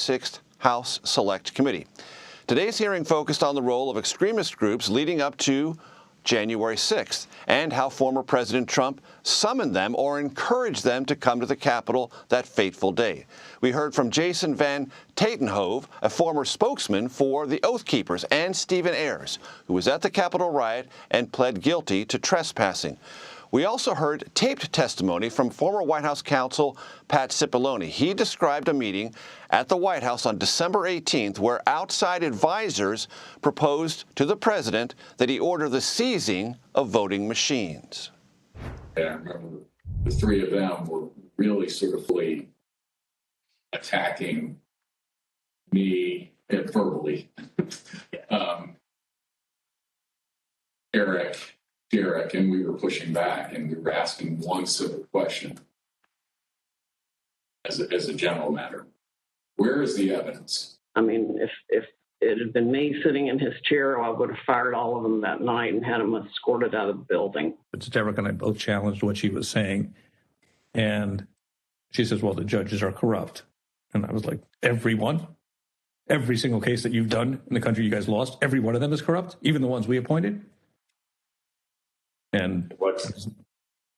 6th House Select Committee. Today's hearing focused on the role of extremist groups leading up to January 6th and how former President Trump summoned them or encouraged them to come to the Capitol that fateful day. We heard from Jason Van Tatenhove, a former spokesman for the Oath Keepers, and Stephen Ayres, who was at the Capitol riot and pled guilty to trespassing. We also heard taped testimony from former White House counsel Pat Cipollone. He described a meeting at the White House on December 18th where outside advisors proposed to the president that he order the seizing of voting machines. I remember the three of them were really sort of fully attacking me verbally. Derek, and we were pushing back, and we were asking one simple question as a general matter. Where is the evidence? I mean, if it had been me sitting in his chair, I would have fired all of them that night and had them escorted out of the building. It's Derek and I both challenged what she was saying. And she says, well, the judges are corrupt. And I was like, everyone? Every single case that you've done in the country you guys lost, every one of them is corrupt, even the ones we appointed? And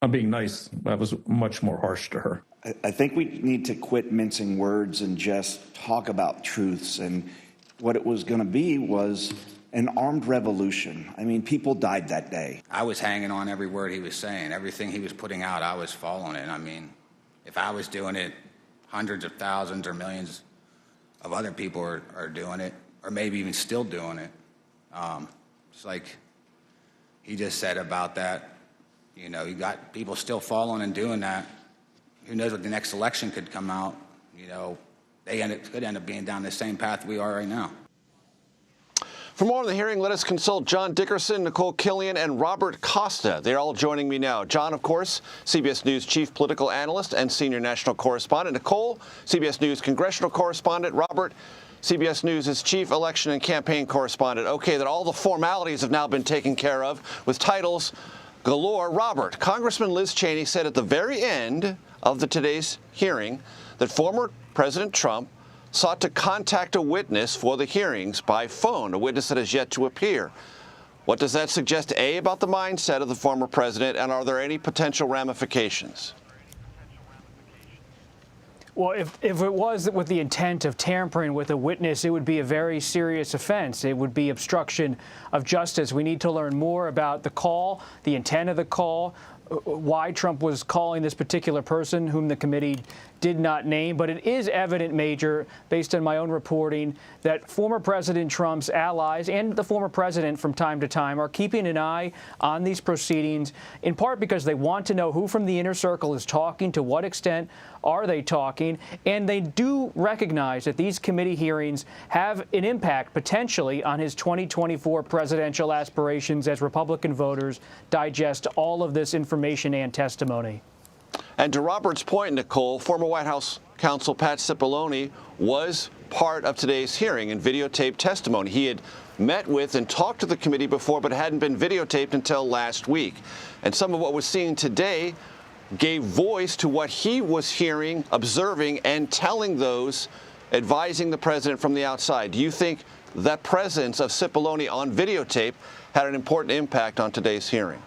I'm being nice. I was much more harsh to her. I think we need to quit mincing words and just talk about truths. And what it was going to be was an armed revolution. I mean, people died that day. I was hanging on every word he was saying. Everything he was putting out, I was following it. I mean, if I was doing it, hundreds of thousands or millions of other people are doing it, or maybe even still doing it. It's like he just said about that, you know, you got people still following and doing that. Who knows what the next election could come out, you know, could end up being down the same path we are right now. For more on the hearing, let us consult John Dickerson, Nicole Killian, and Robert Costa. They're all joining me now. John, of course, CBS News chief political analyst and senior national correspondent. Nicole, CBS News congressional correspondent. Robert, CBS News' chief election and campaign correspondent. Okay, that all the formalities have now been taken care of with titles galore. Robert, Congressman Liz Cheney said at the very end of today's hearing that former President Trump sought to contact a witness for the hearings by phone, a witness that has yet to appear. What does that suggest, A, about the mindset of the former president, and are there any potential ramifications? Well, if it was with the intent of tampering with a witness, it would be a very serious offense. It would be obstruction of justice. We need to learn more about the call, the intent of the call, why Trump was calling this particular person whom the committee did not name. But it is evident, Major, based on my own reporting, that former President Trump's allies and the former president from time to time are keeping an eye on these proceedings, in part because they want to know who from the inner circle is talking, to what extent are they talking, and they do recognize that these committee hearings have an impact potentially on his 2024 presidential aspirations as Republican voters digest all of this information and testimony. And to Robert's point, Nicole, former White House counsel Pat Cipollone was part of today's hearing in videotaped testimony. He had met with and talked to the committee before, but hadn't been videotaped until last week. And some of what we're seeing today gave voice to what he was hearing, observing, and telling those advising the president from the outside. Do you think that presence of Cipollone on videotape had an important impact on today's hearing?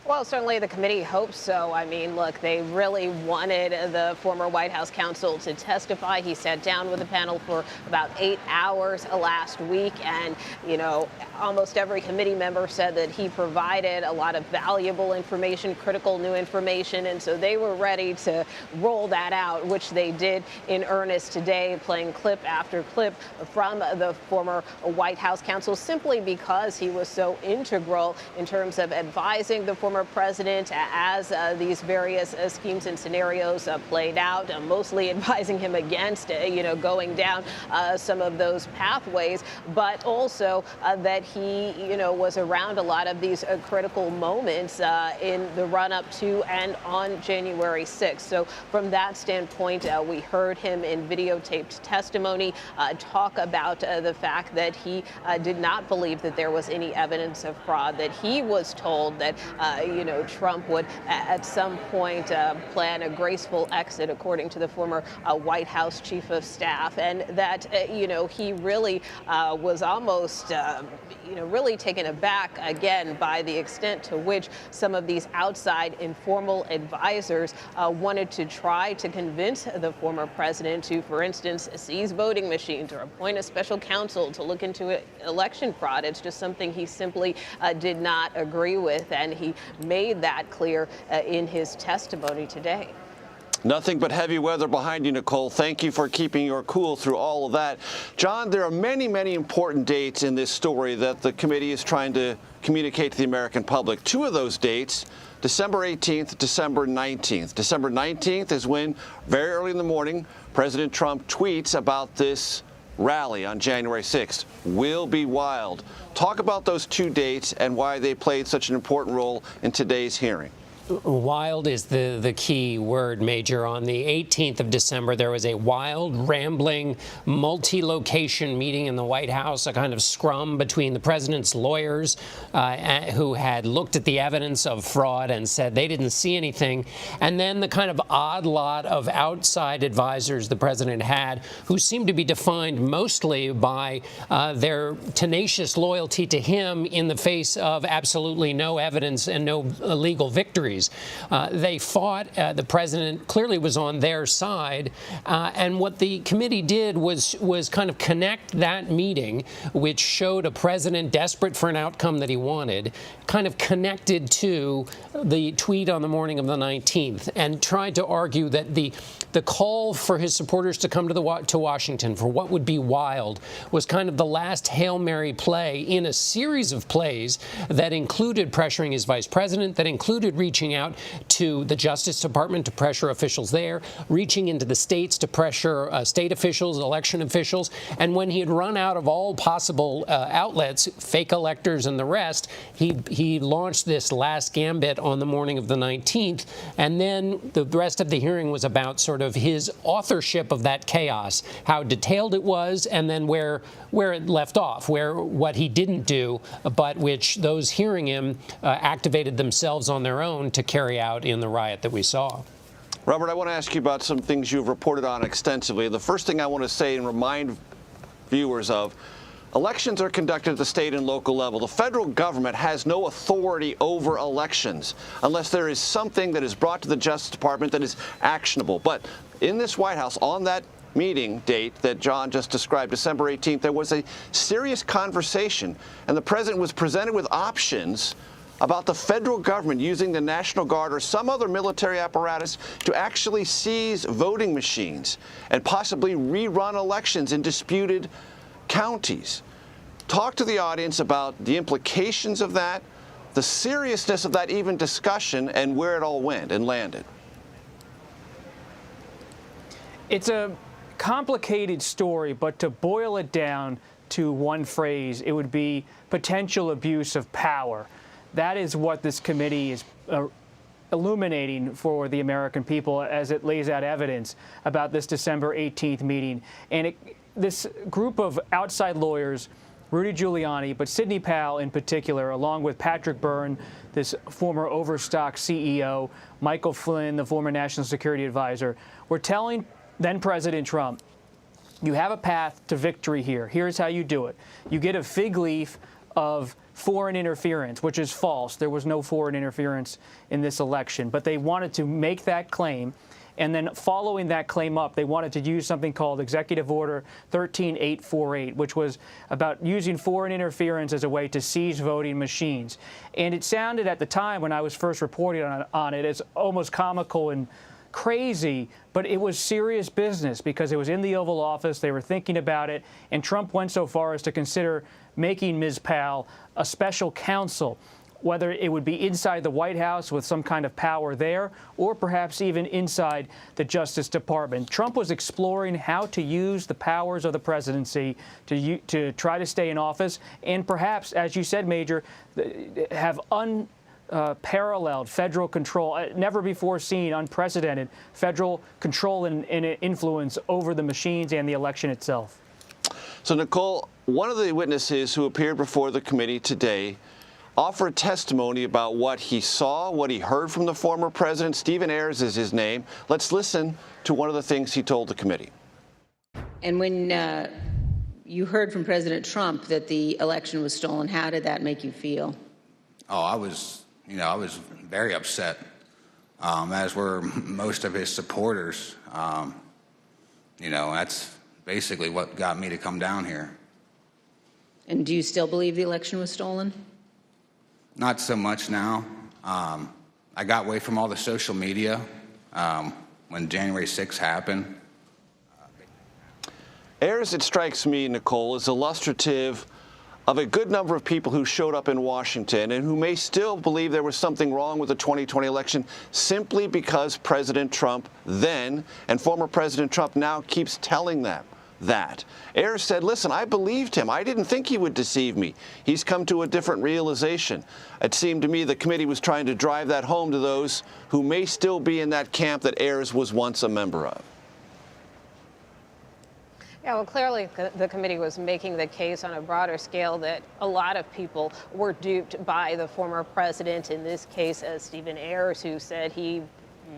Well, certainly the committee hopes so. I mean, look, they really wanted the former White House counsel to testify. He sat down with the panel for about 8 hours last week. And, you know, almost every committee member said that he provided a lot of valuable information, critical new information. And so they were ready to roll that out, which they did in earnest today, playing clip after clip from the former White House counsel, simply because he was so integral in terms of advising the former president as these various schemes and scenarios played out, mostly advising him against, going down some of those pathways, but also that he, was around a lot of these critical moments in the run-up to and on January 6th. So from that standpoint, we heard him in videotaped testimony talk about the fact that he did not believe that there was any evidence of fraud, that he was told that, Trump would at some point plan a graceful exit, according to the former White House chief of staff, and that, he really was almost, really taken aback again by the extent to which some of these outside informal advisors wanted to try to convince the former president to, for instance, seize voting machines or appoint a special counsel to look into election fraud. It's just something he simply did not agree with, and he made that clear in his testimony today. Nothing but heavy weather behind you, Nicole. Thank you for keeping your cool through all of that. John, there are many, many important dates in this story that the committee is trying to communicate to the American public. Two of those dates, December 18th, December 19th. December 19th is when, very early in the morning, President Trump tweets about this rally on January 6th. Will be wild. Talk about those two dates and why they played such an important role in today's hearing. Wild is the key word, Major. On the 18th of December, there was a wild, rambling, multi-location meeting in the White House, a kind of scrum between the president's lawyers who had looked at the evidence of fraud and said they didn't see anything, and then the kind of odd lot of outside advisors the president had who seemed to be defined mostly by their tenacious loyalty to him in the face of absolutely no evidence and no legal victories. They fought. The president clearly was on their side. And what the committee did was kind of connect that meeting, which showed a president desperate for an outcome that he wanted, kind of connected to the tweet on the morning of the 19th, and tried to argue that the call for his supporters to come to Washington for what would be wild was kind of the last Hail Mary play in a series of plays that included pressuring his vice president, that included reaching out to the Justice Department to pressure officials there, reaching into the states to pressure state officials, election officials. And when he had run out of all possible outlets, fake electors and the rest, he launched this last gambit on the morning of the 19th. And then the rest of the hearing was about sort of his authorship of that chaos, how detailed it was, and then where it left off, what he didn't do, but which those hearing him activated themselves on their own to carry out in the riot that we saw. Robert, I want to ask you about some things you've reported on extensively. The first thing I want to say and remind viewers of, elections are conducted at the state and local level. The federal government has no authority over elections unless there is something that is brought to the Justice Department that is actionable. But in this White House, on that meeting date that John just described, December 18th, there was a serious conversation, and the president was presented with options about the federal government using the National Guard or some other military apparatus to actually seize voting machines and possibly rerun elections in disputed counties. Talk to the audience about the implications of that, the seriousness of that even discussion, and where it all went and landed. It's a complicated story, but to boil it down to one phrase, it would be potential abuse of power. That is what this committee is illuminating for the American people as it lays out evidence about this December 18th meeting. And this group of outside lawyers, Rudy Giuliani, but Sidney Powell in particular, along with Patrick Byrne, this former Overstock CEO, Michael Flynn, the former National Security Advisor, were telling then President Trump, you have a path to victory here. Here's how you do it. You get a fig leaf of foreign interference, which is false. There was no foreign interference in this election. But they wanted to make that claim. And then following that claim up, they wanted to use something called Executive Order 13848, which was about using foreign interference as a way to seize voting machines. And it sounded at the time when I was first reporting on it as almost comical and crazy, but it was serious business because it was in the Oval Office. They were thinking about it. And Trump went so far as to consider making Ms. Powell a special counsel, whether it would be inside the White House with some kind of power there, or perhaps even inside the Justice Department. Trump was exploring how to use the powers of the presidency to try to stay in office and perhaps, as you said, Major, have unparalleled federal control, never before seen, unprecedented federal control and influence over the machines and the election itself. So, Nicole, one of the witnesses who appeared before the committee today offered testimony about what he saw, what he heard from the former president. Stephen Ayres is his name. Let's listen to one of the things he told the committee. And when you heard from President Trump that the election was stolen, how did that make you feel? Oh, I was very upset, as were most of his supporters. That's basically what got me to come down here. And do you still believe the election was stolen? Not so much now. I got away from all the social media when January 6th happened. Ayres, it strikes me, Nicole, is illustrative of a good number of people who showed up in Washington and who may still believe there was something wrong with the 2020 election simply because President Trump then and former President Trump now keeps telling them that. Ayres said, listen, I believed him. I didn't think he would deceive me. He's come to a different realization. It seemed to me the committee was trying to drive that home to those who may still be in that camp that Ayres was once a member of. Yeah, well, clearly the committee was making the case on a broader scale that a lot of people were duped by the former president, in this case, Stephen Ayres, who said he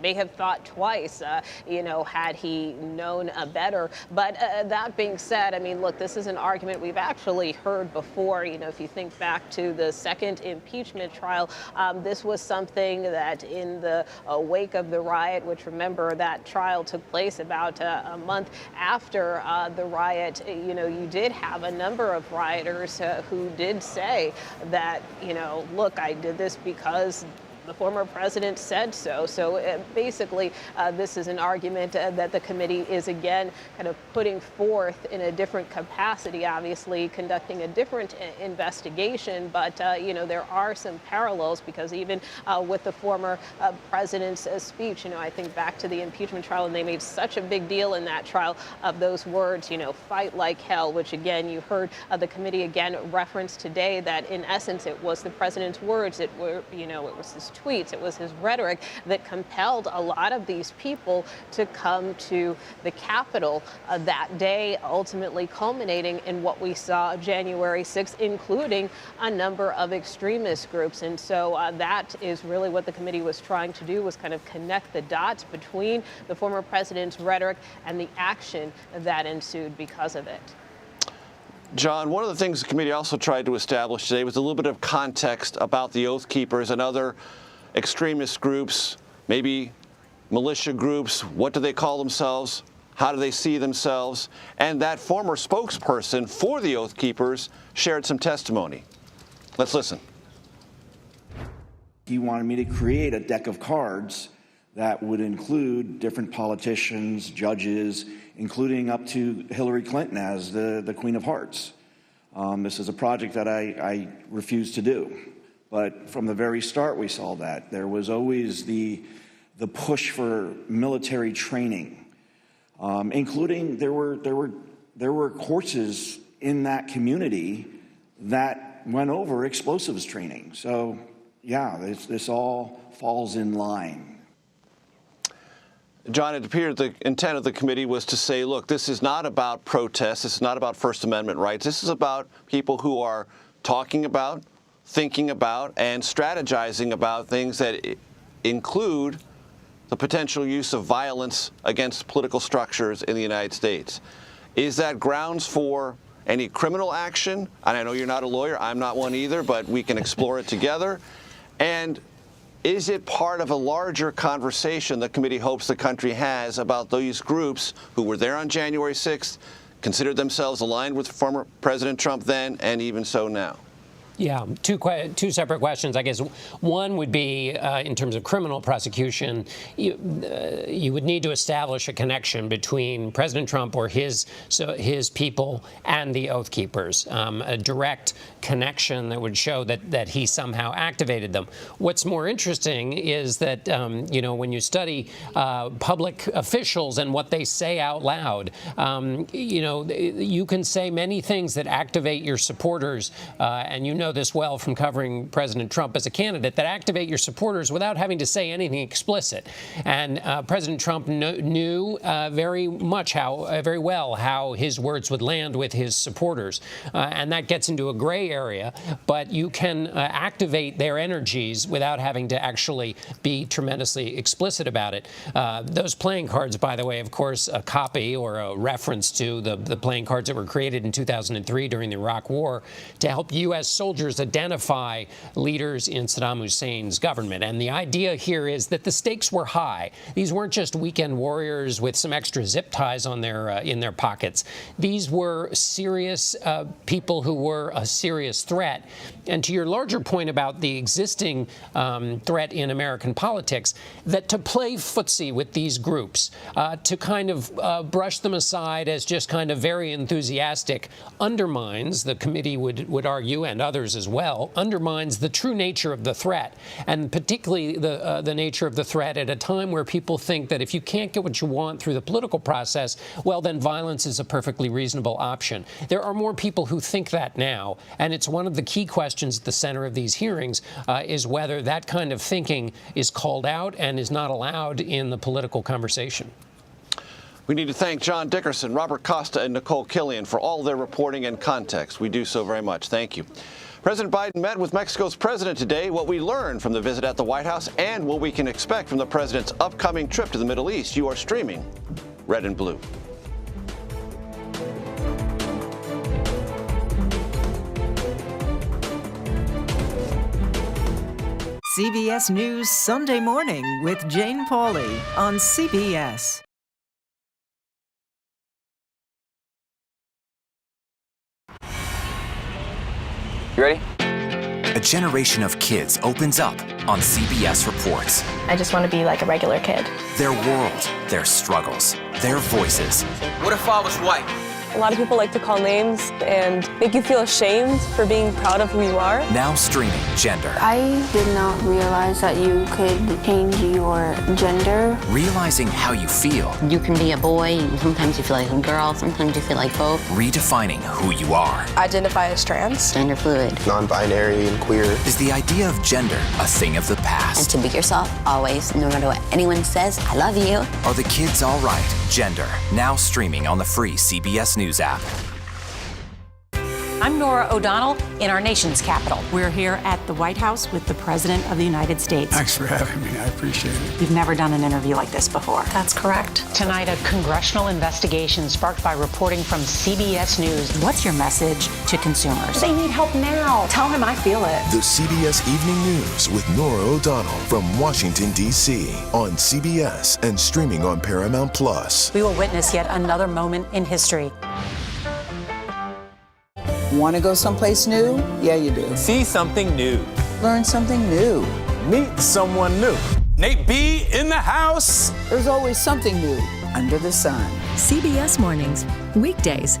may have thought twice, had he known better. But that being said, I mean, look, this is an argument we've actually heard before. If you think back to the second impeachment trial, this was something that in the wake of the riot, which, remember, that trial took place about a month after the riot, you did have a number of rioters who did say that, look, I did this because the former president said so. So basically, this is an argument that the committee is, again, kind of putting forth in a different capacity, obviously conducting a different investigation. But, there are some parallels, because even with the former president's speech, I think back to the impeachment trial, and they made such a big deal in that trial of those words, fight like hell, which, again, you heard the committee again reference today, that in essence it was the president's words. It was his tweets, it was his rhetoric that compelled a lot of these people to come to the Capitol that day, ultimately culminating in what we saw January 6th, including a number of extremist groups. And so that is really what the committee was trying to do, was kind of connect the dots between the former president's rhetoric and the action that ensued because of it. John, one of the things the committee also tried to establish today was a little bit of context about the Oath Keepers and other extremist groups, maybe militia groups. What do they call themselves? How do they see themselves? And that former spokesperson for the Oath Keepers shared some testimony. Let's listen. He wanted me to create a deck of cards that would include different politicians, judges, including up to Hillary Clinton as the Queen of Hearts. This is a project that I refused to do. But from the very start, we saw that. There was always the push for military training, including there were courses in that community that went over explosives training. So, yeah, this all falls in line. John, it appeared the intent of the committee was to say, look, this is not about protests. This is not about First Amendment rights. This is about people who are talking about, thinking about, and strategizing about things that include the potential use of violence against political structures in the United States. Is that grounds for any criminal action? And I know you're not a lawyer. I'm not one either, but we can explore it together. And is it part of a larger conversation the committee hopes the country has about those groups who were there on January 6th, considered themselves aligned with former President Trump then, and even so now? Yeah, two separate questions. I guess one would be in terms of criminal prosecution, you would need to establish a connection between President Trump or his people and the Oath Keepers, a direct connection that would show that he somehow activated them. What's more interesting is that when you study public officials and what they say out loud, you can say many things that activate your supporters, and know this well from covering President Trump as a candidate, that activate your supporters without having to say anything explicit. And President Trump knew very well how his words would land with his supporters. And that gets into a gray area, but you can activate their energies without having to actually be tremendously explicit about it. Those playing cards, by the way, of course, a copy or a reference to the playing cards that were created in 2003 during the Iraq War to help U.S. soldiers identify leaders in Saddam Hussein's government. And the idea here is that the stakes were high. These weren't just weekend warriors with some extra zip ties on in their pockets. These were serious people who were a serious threat. And to your larger point about the existing threat in American politics, that to play footsie with these groups, to kind of brush them aside as just kind of very enthusiastic, undermines, the committee would argue, and others as well, undermines the true nature of the threat, and particularly the nature of the threat at a time where people think that if you can't get what you want through the political process, well, then violence is a perfectly reasonable option. There are more people who think that now, and it's one of the key questions at the center of these hearings, is whether that kind of thinking is called out and is not allowed in the political conversation. We need to thank John Dickerson, Robert Costa, and Nicole Killian for all their reporting and context. We do so very much. Thank you. President Biden met with Mexico's president today, what we learned from the visit at the White House, and what we can expect from the president's upcoming trip to the Middle East. You are streaming Red and Blue. CBS News Sunday Morning with Jane Pauley on CBS. You ready? A generation of kids opens up on CBS Reports. I just want to be like a regular kid. Their world, their struggles, their voices. What if I was white? A lot of people like to call names and make you feel ashamed for being proud of who you are. Now streaming Gender. I did not realize that you could change your gender. Realizing how you feel. You can be a boy, sometimes you feel like a girl, sometimes you feel like both. Redefining who you are. Identify as trans. Gender fluid. Non-binary and queer. Is the idea of gender a thing of the past? And to be yourself, always, no matter what anyone says, I love you. Are the kids all right? Gender. Now streaming on the free CBS News app. I'm Norah O'Donnell in our nation's capital. We're here at the White House with the President of the United States. Thanks for having me. I appreciate it. You've never done an interview like this before. That's correct. Tonight, a congressional investigation sparked by reporting from CBS News. What's your message to consumers? They need help now. Tell him I feel it. The CBS Evening News with Norah O'Donnell from Washington, D.C. on CBS and streaming on Paramount+. We will witness yet another moment in history. Want to go someplace new? Yeah, you do. See something new. Learn something new. Meet someone new. Nate B in the house. There's always something new under the sun. CBS Mornings, weekdays.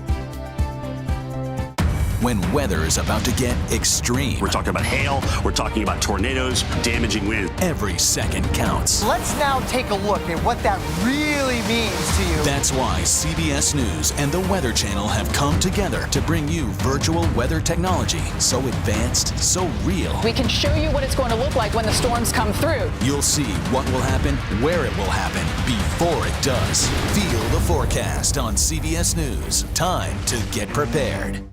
When weather is about to get extreme. We're talking about hail, we're talking about tornadoes, damaging winds. Every second counts. Let's now take a look at what that really means to you. That's why CBS News and the Weather Channel have come together to bring you virtual weather technology so advanced, so real. We can show you what it's going to look like when the storms come through. You'll see what will happen, where it will happen, before it does. Feel the forecast on CBS News. Time to get prepared.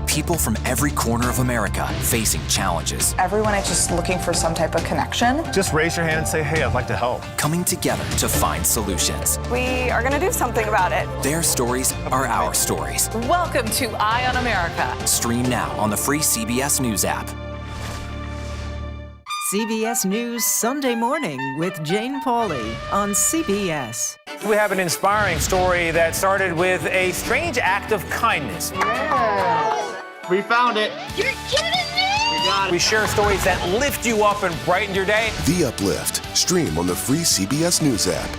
People from every corner of America facing challenges. Everyone is just looking for some type of connection. Just raise your hand and say, hey, I'd like to help. Coming together to find solutions. We are going to do something about it. Their stories are our stories. Welcome to Eye on America. Stream now on the free CBS News app. CBS News Sunday Morning with Jane Pauley on CBS. We have an inspiring story that started with a strange act of kindness. Yeah. We found it. You're kidding me? We share stories that lift you up and brighten your day. The Uplift. Stream on the free CBS News app.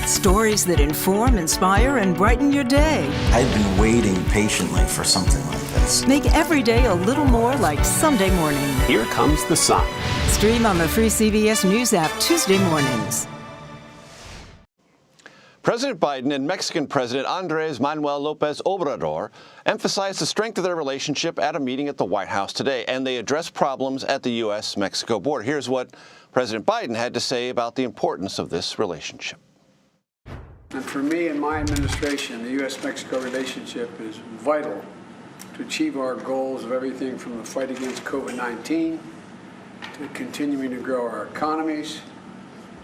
Stories that inform, inspire, and brighten your day. I've been waiting patiently for something like this. Make every day a little more like Sunday morning. Here comes the sun. Stream on the free CBS News app Tuesday mornings. President Biden and Mexican President Andres Manuel Lopez Obrador emphasized the strength of their relationship at a meeting at the White House today, and they addressed problems at the U.S.-Mexico border. Here's what President Biden had to say about the importance of this relationship. And for me and my administration, the U.S.-Mexico relationship is vital to achieve our goals of everything from the fight against COVID-19 to continuing to grow our economies,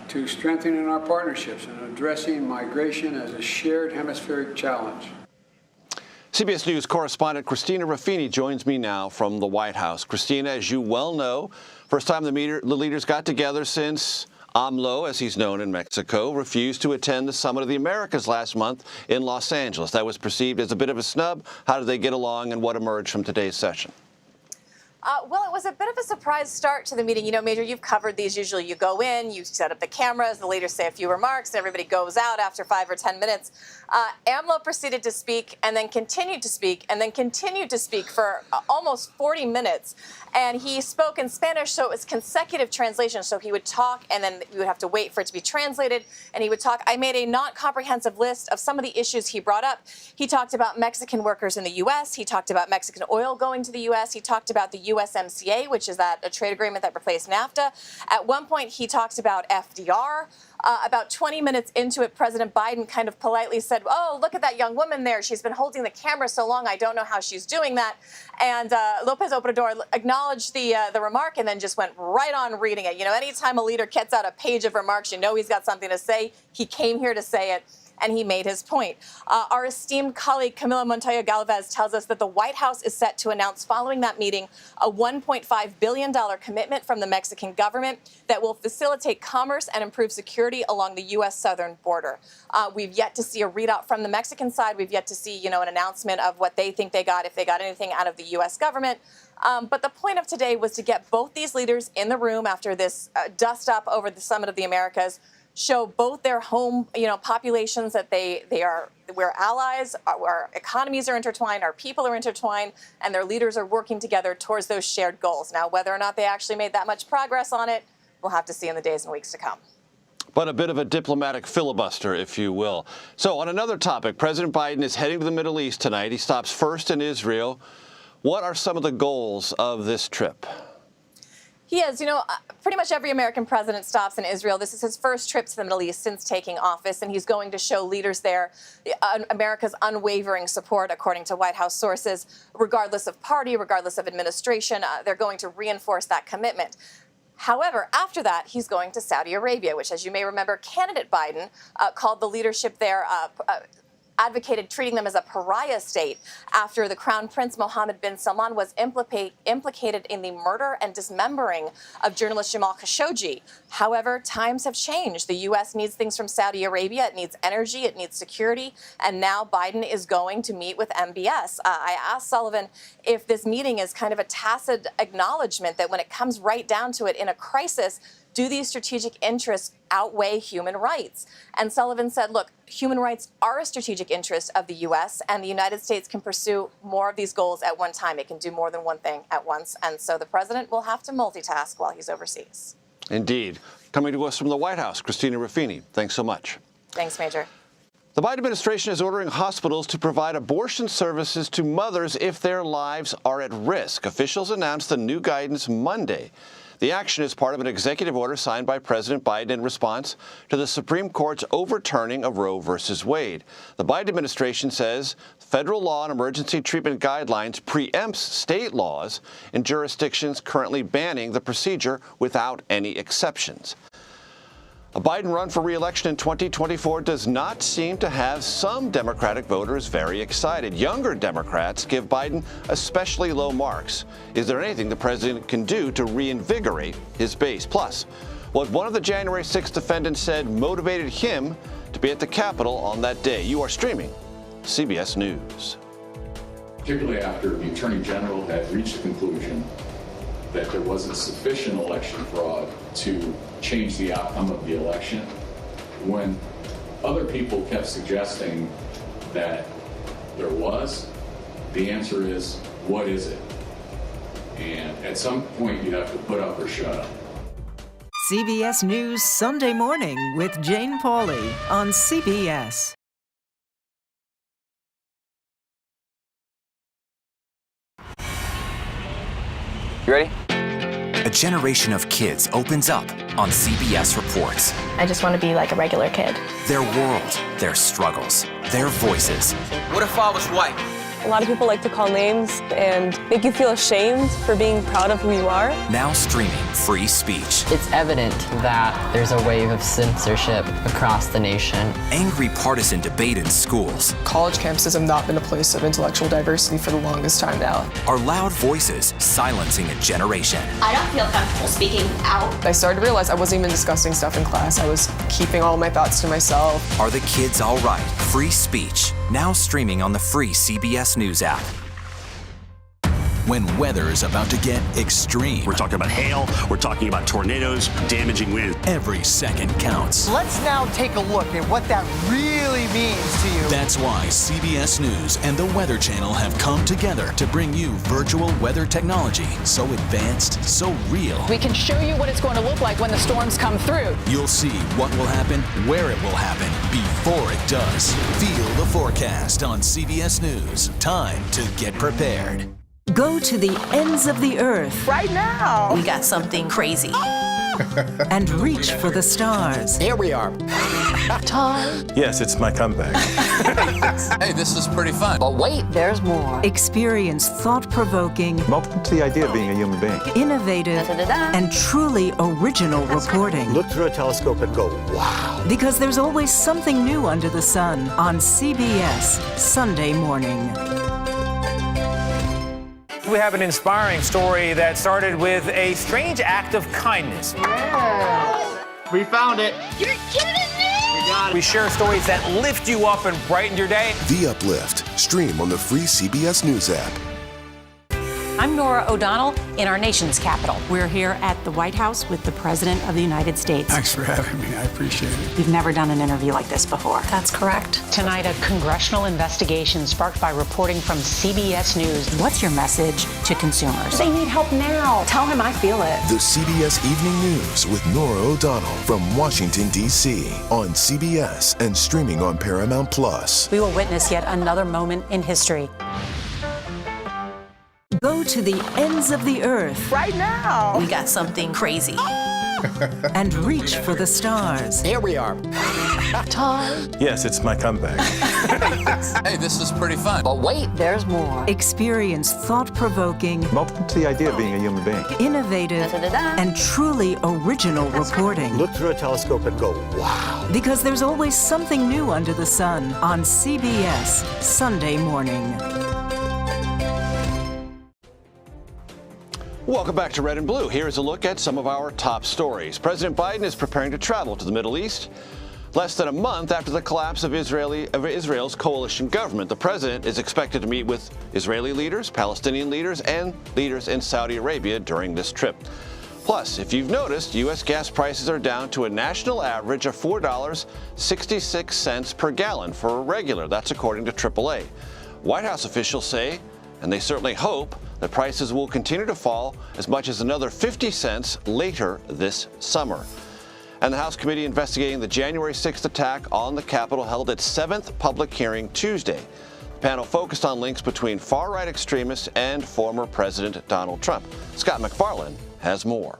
to strengthening our partnerships and addressing migration as a shared hemispheric challenge. CBS News correspondent Christina Ruffini joins me now from the White House. Christina, as you well know, first time the leaders got together since AMLO, as he's known in Mexico, refused to attend the Summit of the Americas last month in Los Angeles. That was perceived as a bit of a snub. How did they get along, and what emerged from today's session? Well, it was a bit of a surprise start to the meeting. You know, Major, you've covered these. Usually you go in, you set up the cameras, the leaders say a few remarks, and everybody goes out after 5 or 10 minutes. AMLO proceeded to speak and then continued to speak and then continued to speak for almost 40 minutes. And he spoke in Spanish, so it was consecutive translation. So he would talk, and then you would have to wait for it to be translated, and he would talk. I made a not comprehensive list of some of the issues he brought up. He talked about Mexican workers in the U.S. He talked about Mexican oil going to the U.S. He talked about the USMCA, which is a trade agreement that replaced NAFTA. At one point, he talked about FDR. About 20 minutes into it, President Biden kind of politely said, "Oh, look at that young woman there. She's been holding the camera so long, I don't know how she's doing that." And Lopez Obrador acknowledged the remark and then just went right on reading it. You know, anytime a leader gets out a page of remarks, you know he's got something to say. He came here to say it, and he made his point. Our esteemed colleague Camila Montoya Galvez tells us that the White House is set to announce following that meeting a $1.5 billion commitment from the Mexican government that will facilitate commerce and improve security along the U.S. southern border. We've yet to see a readout from the Mexican side. We've yet to see, you know, an announcement of what they think they got, if they got anything out of the U.S. government. But the point of today was to get both these leaders in the room after this dust up over the Summit of the Americas, show both their home, populations that we're allies, our economies are intertwined, our people are intertwined, and their leaders are working together towards those shared goals. Now, whether or not they actually made that much progress on it, we'll have to see in the days and weeks to come. But a bit of a diplomatic filibuster, if you will. So on another topic, President Biden is heading to the Middle East tonight. He stops first in Israel. What are some of the goals of this trip? He is. Pretty much every American president stops in Israel. This is his first trip to the Middle East since taking office, and he's going to show leaders there America's unwavering support, according to White House sources, regardless of party, regardless of administration. They're going to reinforce that commitment. However, after that, he's going to Saudi Arabia, which, as you may remember, candidate Biden called the leadership there advocated treating them as a pariah state after the Crown Prince Mohammed bin Salman was implicated in the murder and dismembering of journalist Jamal Khashoggi. However, times have changed. The U.S. needs things from Saudi Arabia. It needs energy. It needs security. And now Biden is going to meet with MBS. I asked Sullivan if this meeting is kind of a tacit acknowledgement that when it comes right down to it in a crisis, do these strategic interests outweigh human rights? And Sullivan said, look, human rights are a strategic interest of the U.S., and the United States can pursue more of these goals at one time. It can do more than one thing at once. And so the president will have to multitask while he's overseas. Indeed. Coming to us from the White House, Christina Ruffini. Thanks so much. Thanks, Major. The Biden administration is ordering hospitals to provide abortion services to mothers if their lives are at risk. Officials announced the new guidance Monday. The action is part of an executive order signed by President Biden in response to the Supreme Court's overturning of Roe v. Wade. The Biden administration says federal law on emergency treatment guidelines preempts state laws in jurisdictions currently banning the procedure without any exceptions. A Biden run for re-election in 2024 does not seem to have some Democratic voters very excited. Younger Democrats give Biden especially low marks. Is there anything the president can do to reinvigorate his base? Plus, what one of the January 6th defendants said motivated him to be at the Capitol on that day. You are streaming CBS News. Particularly after the Attorney General had reached the conclusion that there wasn't sufficient election fraud to change the outcome of the election, when other people kept suggesting that there was, the answer is, what is it? And at some point, you have to put up or shut up. CBS News Sunday Morning with Jane Pauley on CBS. You ready? A generation of kids opens up on CBS Reports. I just want to be like a regular kid. Their world, their struggles, their voices. What if I was white? A lot of people like to call names and make you feel ashamed for being proud of who you are. Now streaming free speech. It's evident that there's a wave of censorship across the nation. Angry partisan debate in schools. College campuses have not been a place of intellectual diversity for the longest time now. Are loud voices silencing a generation. I don't feel comfortable speaking out. I started to realize I wasn't even discussing stuff in class. I was keeping all my thoughts to myself. Are the kids all right? Free speech. Now streaming on the free CBS News app. When weather is about to get extreme. We're talking about hail, we're talking about tornadoes, damaging winds. Every second counts. Let's now take a look at what that really means to you. That's why CBS News and the Weather Channel have come together to bring you virtual weather technology so advanced, so real. We can show you what it's going to look like when the storms come through. You'll see what will happen, where it will happen, before it does. Feel the forecast on CBS News. Time to get prepared. Go to the ends of the earth Right now. We got something crazy. and reach for the stars. Here we are. Time. Yes, it's my comeback. Hey, this is pretty fun. But wait, there's more. Experience thought-provoking, I'm open to the idea of being a human being. innovative, Da-da-da-da. and truly original reporting. Look through a telescope and go, wow. Because there's always something new under the sun on CBS Sunday morning. We have an inspiring story that started with a strange act of kindness. We found it. You're kidding me? We share stories that lift you up and brighten your day. The Uplift. Stream on the free CBS News app. I'm Nora O'Donnell in our nation's capital. We're here at the White House with the President of the United States. Thanks for having me. I appreciate it. We've never done an interview like this before. That's correct. Tonight, a congressional investigation sparked by reporting from CBS News. What's your message to consumers? They need help now. Tell him I feel it. The CBS Evening News with Nora O'Donnell from Washington, D.C. on CBS and streaming on Paramount Plus. We will witness yet another moment in history. Go to the ends of the earth Right now. We got something crazy. and reach for the stars. Here we are. Time. Yes, it's my comeback. Hey, this is pretty fun. But wait, there's more. Experience thought-provoking, I'm open to the idea of being a human being. innovative, Da-da-da-da. and truly original reporting. Look through a telescope and go, wow. Because there's always something new under the sun on CBS Sunday morning. Welcome back to Red and Blue. Here is a look at some of our top stories. President Biden is preparing to travel to the Middle East. Less than a month after the collapse of Israel's coalition government, the president is expected to meet with Israeli leaders, Palestinian leaders, and leaders in Saudi Arabia during this trip. Plus, if you've noticed, U.S. gas prices are down to a national average of $4.66 per gallon for a regular. That's according to AAA. White House officials say, and they certainly hope, that prices will continue to fall as much as another 50 cents later this summer. And the House committee investigating the January 6th attack on the Capitol held its 7th public hearing Tuesday. The panel focused on links between far-right extremists and former President Donald Trump. Scott MacFarlane has more.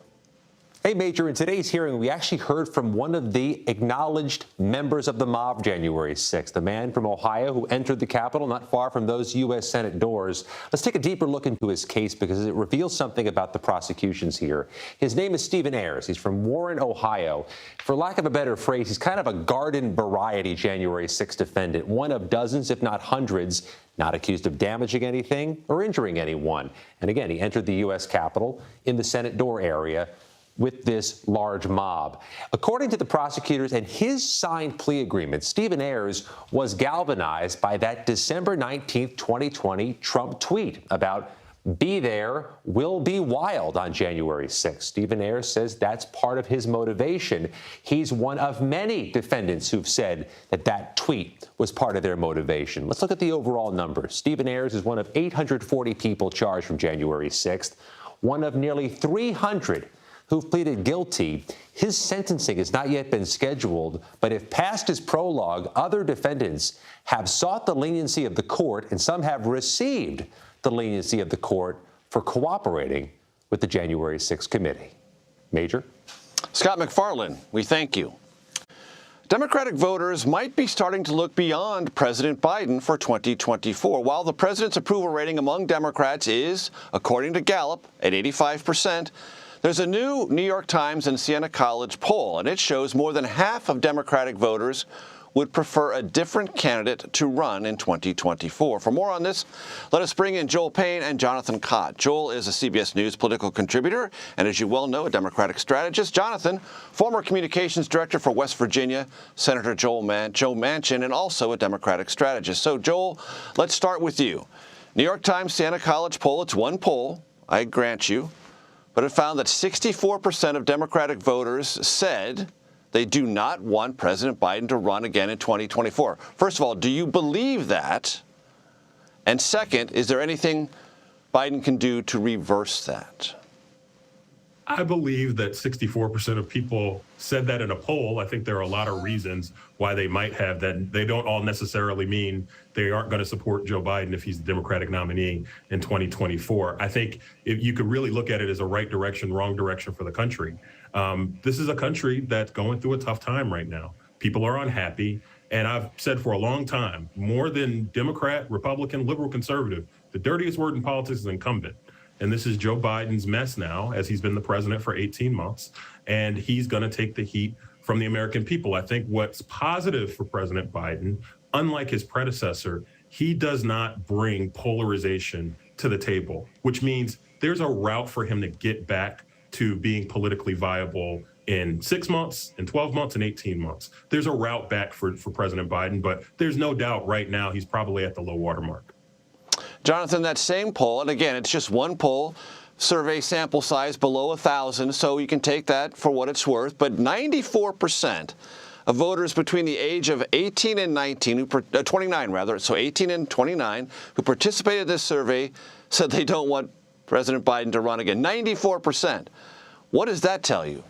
Hey, Major, in today's hearing, we actually heard from one of the acknowledged members of the mob January 6th, a man from Ohio who entered the Capitol not far from those U.S. Senate doors. Let's take a deeper look into his case because it reveals something about the prosecutions here. His name is Stephen Ayres. He's from Warren, Ohio. For lack of a better phrase, he's kind of a garden variety January 6th defendant, one of dozens, if not hundreds, not accused of damaging anything or injuring anyone. And again, he entered the U.S. Capitol in the Senate door area with this large mob. According to the prosecutors and his signed plea agreement, Stephen Ayres was galvanized by that December 19th, 2020 Trump tweet about "Be there, will be wild" on January 6th. Stephen Ayres says that's part of his motivation. He's one of many defendants who've said that that tweet was part of their motivation. Let's look at the overall numbers. Stephen Ayres is one of 840 people charged from January 6th, one of nearly 300 who've pleaded guilty. His sentencing has not yet been scheduled, but if past his prologue, other defendants have sought the leniency of the court, and some have received the leniency of the court for cooperating with the January 6th committee. Major? Scott McFarland, we thank you. Democratic voters might be starting to look beyond President Biden for 2024. While the president's approval rating among Democrats is, according to Gallup, at 85%, there's a new New York Times and Siena College poll, and it shows more than half of Democratic voters would prefer a different candidate to run in 2024. For more on this, let us bring in Joel Payne and Jonathan Cott. Joel is a CBS News political contributor and, as you well know, a Democratic strategist. Jonathan, former communications director for West Virginia, Senator Joe Manchin, and also a Democratic strategist. So, Joel, let's start with you. New York Times Siena College poll, it's one poll, I grant you, but it found that 64% of Democratic voters said they do not want President Biden to run again in 2024. First of all, do you believe that? And second, is there anything Biden can do to reverse that? I believe that 64% of people said that in a poll. I think there are a lot of reasons why they might have that. They don't all necessarily mean they aren't going to support Joe Biden if he's the Democratic nominee in 2024. I think if you could really look at it as a right direction, wrong direction for the country. This is a country that's going through a tough time right now. People are unhappy. And I've said for a long time, more than Democrat, Republican, liberal, conservative, the dirtiest word in politics is incumbent. And this is Joe Biden's mess now, as he's been the president for 18 months. And he's going to take the heat from the American people. I think what's positive for President Biden, unlike his predecessor, he does not bring polarization to the table, which means there's a route for him to get back to being politically viable in 6 months, in 12 months, and 18 months. There's a route back for President Biden, but there's no doubt right now he's probably at the low water mark. Jonathan, that same poll, and again, it's just one poll, survey sample size below 1,000, so you can take that for what it's worth, but 94% of voters between the age of 18 and 19, 29 rather, so 18 and 29, who participated in this survey said they don't want President Biden to run again. 94%. What does that tell you?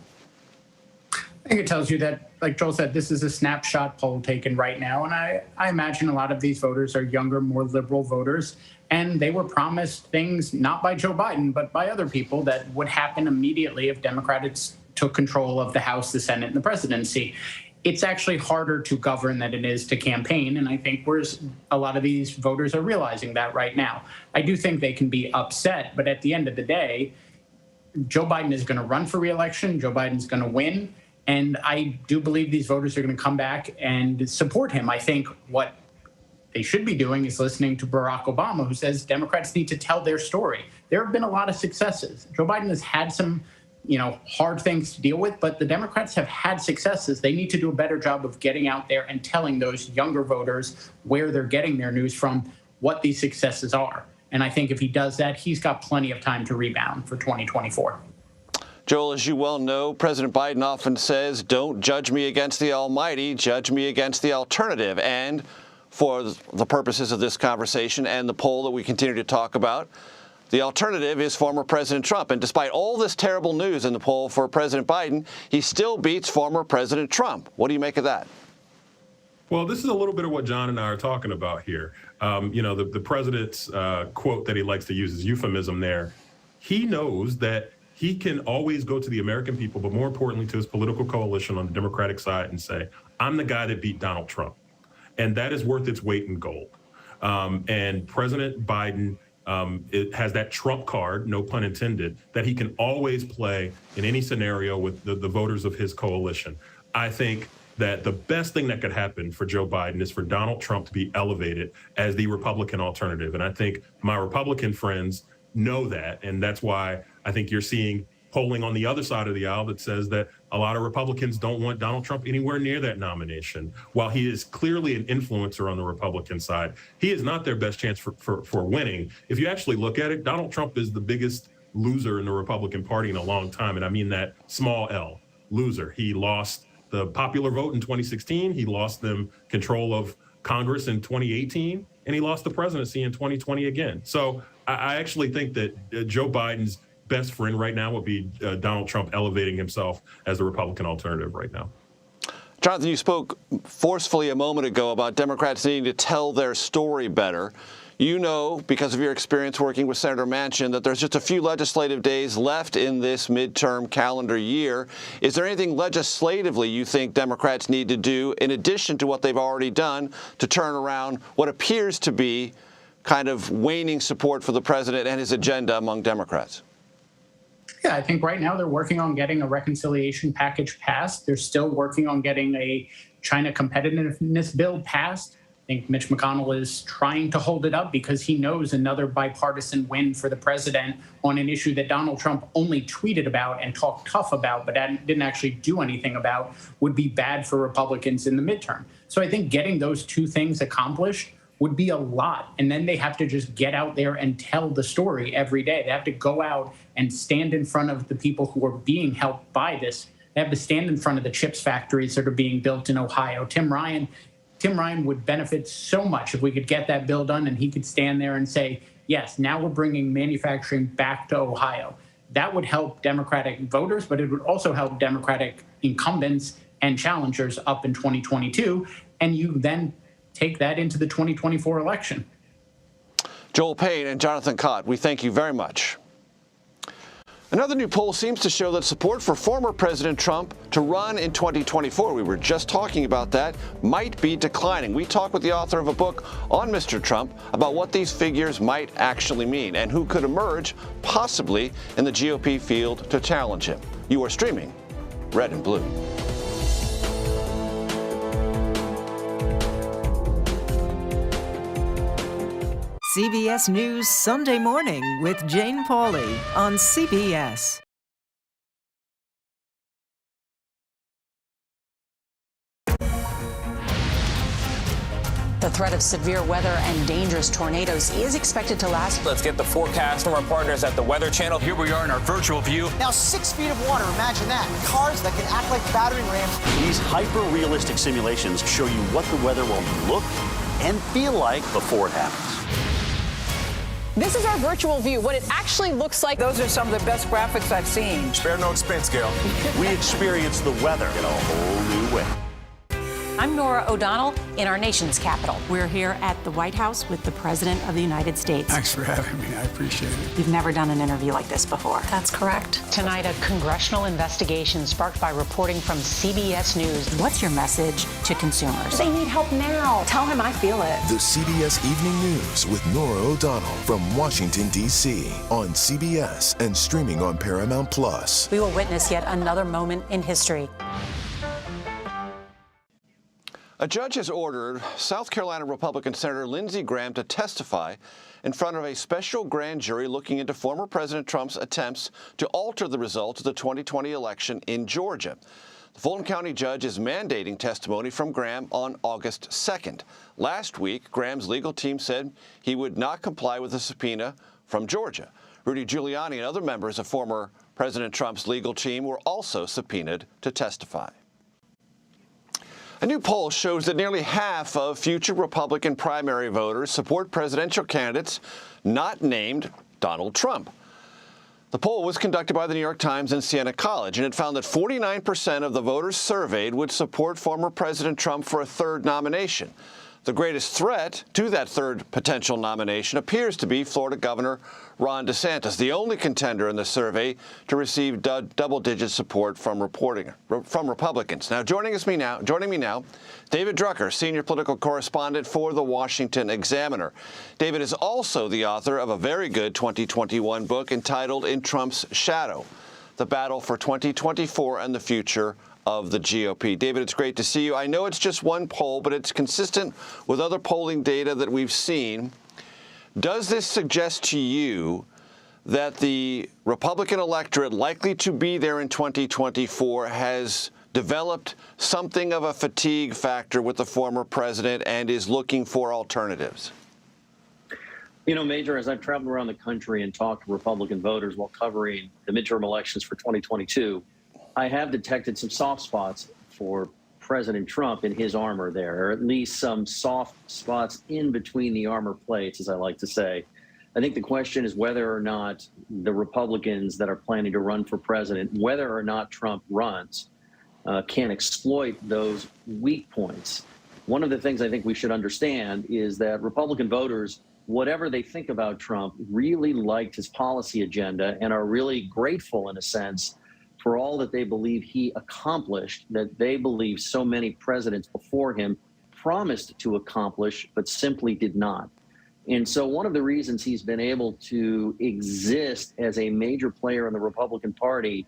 I think it tells you that, like Joel said, this is a snapshot poll taken right now. And I imagine a lot of these voters are younger, more liberal voters. And they were promised things not by Joe Biden, but by other people that would happen immediately if Democrats took control of the House, the Senate, and the presidency. It's actually harder to govern than it is to campaign. And I think a lot of these voters are realizing that right now. I do think they can be upset. But at the end of the day, Joe Biden is going to run for re-election. Joe Biden's going to win. And I do believe these voters are going to come back and support him. I think what they should be doing is listening to Barack Obama, who says Democrats need to tell their story. There have been a lot of successes. Joe Biden has had some hard things to deal with, but the Democrats have had successes. They need to do a better job of getting out there and telling those younger voters where they're getting their news from, what these successes are. And I think if he does that, he's got plenty of time to rebound for 2024. Joel, as you well know, President Biden often says, don't judge me against the almighty, judge me against the alternative. And for the purposes of this conversation and the poll that we continue to talk about, the alternative is former President Trump. And despite all this terrible news in the poll for President Biden, he still beats former President Trump. What do you make of that? Well, this is a little bit of what John and I are talking about here. The president's quote that he likes to use is euphemism there. He knows that he can always go to the American people, but more importantly to his political coalition on the Democratic side and say, I'm the guy that beat Donald Trump. And that is worth its weight in gold. And President Biden it has that trump card, no pun intended, that he can always play in any scenario with the voters of his coalition. I think that the best thing that could happen for Joe Biden is for Donald Trump to be elevated as the Republican alternative. And I think my Republican friends know that. And that's why I think you're seeing polling on the other side of the aisle that says that a lot of Republicans don't want Donald Trump anywhere near that nomination. While he is clearly an influencer on the Republican side, he is not their best chance for winning. If you actually look at it, Donald Trump is the biggest loser in the Republican Party in a long time. And I mean that small L, loser. He lost the popular vote in 2016. He lost them control of Congress in 2018, and he lost the presidency in 2020 again. So I actually think that Joe Biden's best friend right now would be Donald Trump elevating himself as the Republican alternative right now. Jonathan, you spoke forcefully a moment ago about Democrats needing to tell their story better. You know, because of your experience working with Senator Manchin, that there's just a few legislative days left in this midterm calendar year. Is there anything legislatively you think Democrats need to do, in addition to what they've already done, to turn around what appears to be kind of waning support for the president and his agenda among Democrats? Yeah, I think right now they're working on getting a reconciliation package passed. They're still working on getting a China competitiveness bill passed. I think Mitch McConnell is trying to hold it up because he knows another bipartisan win for the president on an issue that Donald Trump only tweeted about and talked tough about, but didn't actually do anything about, would be bad for Republicans in the midterm. So I think getting those two things accomplished would be a lot. And then they have to just get out there and tell the story every day. They have to go out and stand in front of the people who are being helped by this. They have to stand in front of the chips factories that are being built in Ohio. Tim Ryan would benefit so much if we could get that bill done and he could stand there and say, yes, now we're bringing manufacturing back to Ohio. That would help Democratic voters, but it would also help Democratic incumbents and challengers up in 2022. And you then take that into the 2024 election. Joel Payne and Jonathan Cott, we thank you very much. Another new poll seems to show that support for former President Trump to run in 2024, we were just talking about that, might be declining. We talked with the author of a book on Mr. Trump about what these figures might actually mean and who could emerge, possibly, in the GOP field to challenge him. You are streaming Red and Blue. CBS News Sunday Morning with Jane Pauley on CBS. The threat of severe weather and dangerous tornadoes is expected to last. Let's get the forecast from our partners at the Weather Channel. Here we are in our virtual view. Now 6 feet of water, imagine that. Cars that can act like battering rams. These hyper-realistic simulations show you what the weather will look and feel like before it happens. This is our virtual view, what it actually looks like. Those are some of the best graphics I've seen. Spare no expense, Gail. We experience the weather in a whole new way. I'm Nora O'Donnell in our nation's capital. We're here at the White House with the President of the United States. Thanks for having me. I appreciate it. You've never done an interview like this before. That's correct. Tonight, a congressional investigation sparked by reporting from CBS News. What's your message to consumers? They need help now. Tell him I feel it. The CBS Evening News with Nora O'Donnell from Washington, D.C. on CBS and streaming on Paramount+. We will witness yet another moment in history. A judge has ordered South Carolina Republican Senator Lindsey Graham to testify in front of a special grand jury looking into former President Trump's attempts to alter the results of the 2020 election in Georgia. The Fulton County judge is mandating testimony from Graham on August 2nd. Last week, Graham's legal team said he would not comply with a subpoena from Georgia. Rudy Giuliani and other members of former President Trump's legal team were also subpoenaed to testify. A new poll shows that nearly half of future Republican primary voters support presidential candidates not named Donald Trump. The poll was conducted by the New York Times and Siena College, and it found that 49% of the voters surveyed would support former President Trump for a third nomination. The greatest threat to that third potential nomination appears to be Florida Governor Ron DeSantis, the only contender in the survey to receive double-digit support from Republicans. Now, joining me now, David Drucker, senior political correspondent for the Washington Examiner. David is also the author of a very good 2021 book entitled In Trump's Shadow: The Battle for 2024 and the Future of the GOP. David, it's great to see you. I know it's just one poll, but it's consistent with other polling data that we've seen. Does this suggest to you that the Republican electorate likely to be there in 2024 has developed something of a fatigue factor with the former president and is looking for alternatives? You know, Major, as I've traveled around the country and talked to Republican voters while covering the midterm elections for 2022, I have detected some soft spots for President Trump in his armor there, or at least some soft spots in between the armor plates, as I like to say. I think the question is whether or not the Republicans that are planning to run for president, whether or not Trump runs, can exploit those weak points. One of the things I think we should understand is that Republican voters, whatever they think about Trump, really liked his policy agenda and are really grateful, in a sense, for all that they believe he accomplished, that they believe so many presidents before him promised to accomplish, but simply did not. And so one of the reasons he's been able to exist as a major player in the Republican Party,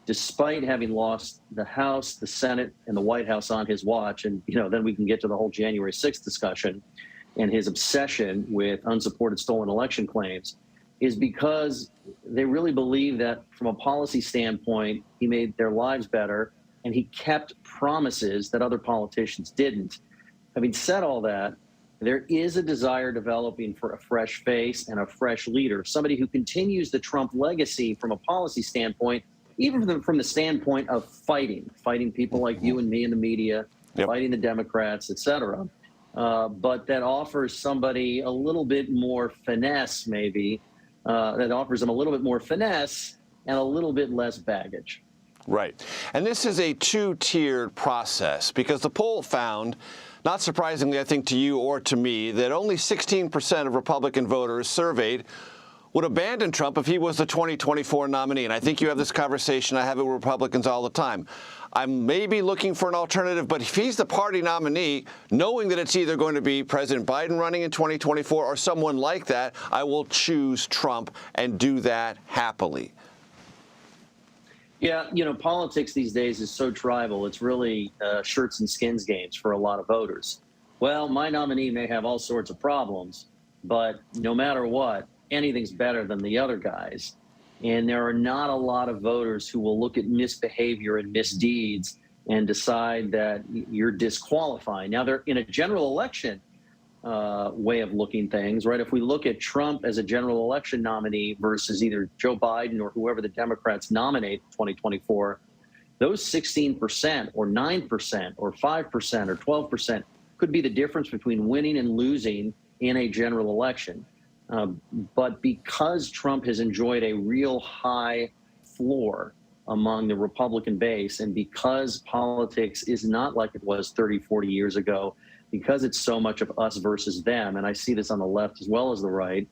despite having lost the House, the Senate, and the White House on his watch, and then we can get to the whole January 6th discussion and his obsession with unsupported stolen election claims, is because they really believe that from a policy standpoint, he made their lives better and he kept promises that other politicians didn't. Having said all that, there is a desire developing for a fresh face and a fresh leader, somebody who continues the Trump legacy from a policy standpoint, even from the standpoint of fighting people like you and me in the media, fighting the Democrats, et cetera, but that offers somebody a little bit more finesse, maybe, that offers them a little bit more finesse and a little bit less baggage. Right. And this is a two-tiered process because the poll found, not surprisingly, I think to you or to me, that only 16% of Republican voters surveyed would abandon Trump if he was the 2024 nominee. And I think you have this conversation. I have it with Republicans all the time. I'm maybe looking for an alternative, but if he's the party nominee, knowing that it's either going to be President Biden running in 2024 or someone like that, I will choose Trump and do that happily. Yeah, politics these days is so tribal. It's really shirts and skins games for a lot of voters. Well, my nominee may have all sorts of problems, but no matter what, anything's better than the other guys. And there are not a lot of voters who will look at misbehavior and misdeeds and decide that you're disqualifying. Now, they're in a general election way of looking things, right? If we look at Trump as a general election nominee versus either Joe Biden or whoever the Democrats nominate in 2024, those 16% or 9% or 5% or 12% could be the difference between winning and losing in a general election. But because Trump has enjoyed a real high floor among the Republican base, and because politics is not like it was 30, 40 years ago, because it's so much of us versus them, and I see this on the left as well as the right,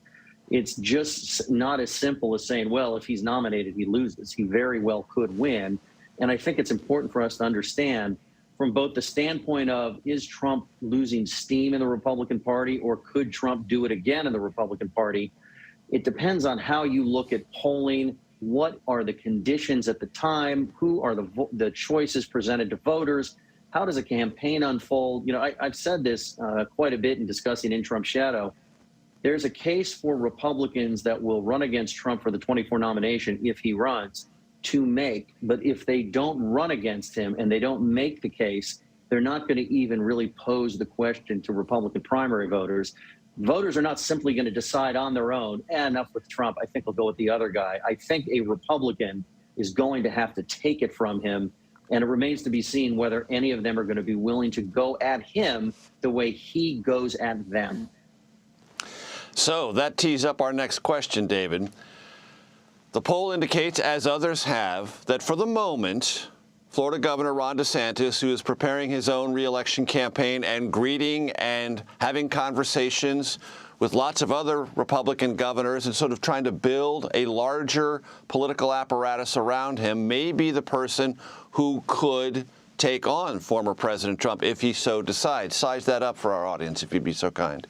it's just not as simple as saying, well, if he's nominated, he loses. He very well could win. And I think it's important for us to understand from both the standpoint of, is Trump losing steam in the Republican Party, or could Trump do it again in the Republican Party? It depends on how you look at polling. What are the conditions at the time? Who are the choices presented to voters? How does a campaign unfold? I've said this quite a bit in discussing In Trump's Shadow. There's a case for Republicans that will run against Trump for the 24 nomination if he runs to make. But if they don't run against him and they don't make the case, they're not going to even really pose the question to Republican primary voters. Voters are not simply going to decide on their own, enough with Trump, I think I'll go with the other guy. I think a Republican is going to have to take it from him. And it remains to be seen whether any of them are going to be willing to go at him the way he goes at them. So that tees up our next question, David. The poll indicates, as others have, that for the moment, Florida Governor Ron DeSantis, who is preparing his own re-election campaign and greeting and having conversations with lots of other Republican governors and sort of trying to build a larger political apparatus around him, may be the person who could take on former President Trump if he so decides. Size that up for our audience, if you'd be so kind.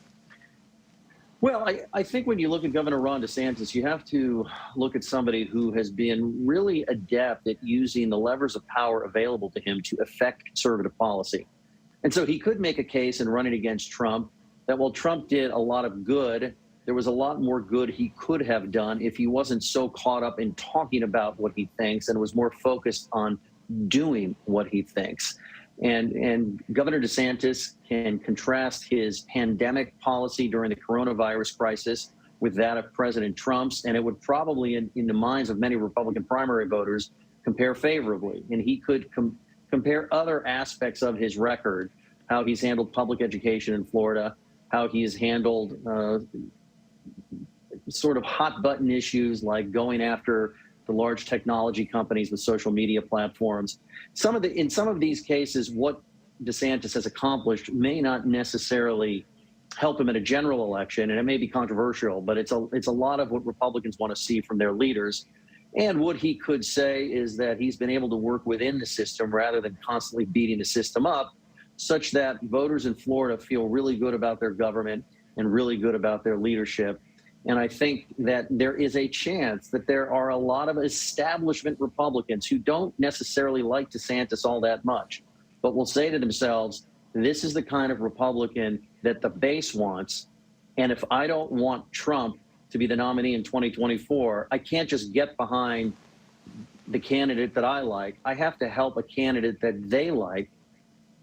Well, I think when you look at Governor Ron DeSantis, you have to look at somebody who has been really adept at using the levers of power available to him to affect conservative policy. And so he could make a case in running against Trump that while Trump did a lot of good, there was a lot more good he could have done if he wasn't so caught up in talking about what he thinks and was more focused on doing what he thinks. And Governor DeSantis can contrast his pandemic policy during the coronavirus crisis with that of President Trump's, and it would probably, in the minds of many Republican primary voters, compare favorably. And he could compare other aspects of his record, how he's handled public education in Florida, how he has handled sort of hot button issues like going after the large technology companies with social media platforms. In some of these cases, what DeSantis has accomplished may not necessarily help him in a general election, and it may be controversial, but it's a lot of what Republicans want to see from their leaders. And what he could say is that he's been able to work within the system rather than constantly beating the system up, such that voters in Florida feel really good about their government and really good about their leadership. And I think that there is a chance that there are a lot of establishment Republicans who don't necessarily like DeSantis all that much, but will say to themselves, this is the kind of Republican that the base wants. And if I don't want Trump to be the nominee in 2024, I can't just get behind the candidate that I like. I have to help a candidate that they like,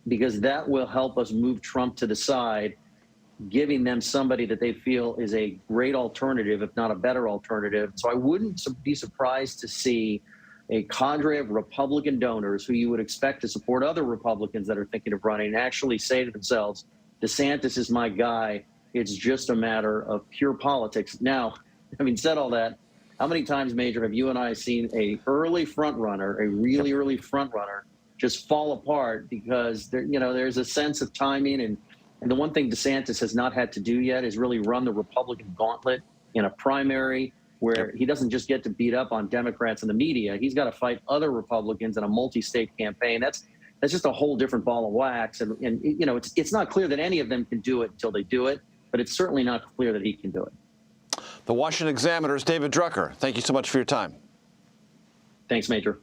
because that will help us move Trump to the side, giving them somebody that they feel is a great alternative, if not a better alternative. So I wouldn't be surprised to see a cadre of Republican donors who you would expect to support other Republicans that are thinking of running actually say to themselves, DeSantis is my guy. It's just a matter of pure politics. Now, having said all that, how many times, Major, have you and I seen a early front runner, a really early front runner, just fall apart because there's a sense of timing? And the one thing DeSantis has not had to do yet is really run the Republican gauntlet in a primary where he doesn't just get to beat up on Democrats in the media. He's got to fight other Republicans in a multi-state campaign. That's just a whole different ball of wax. And it's not clear that any of them can do it until they do it, but it's certainly not clear that he can do it. The Washington Examiner's David Drucker, thank you so much for your time. Thanks, Major.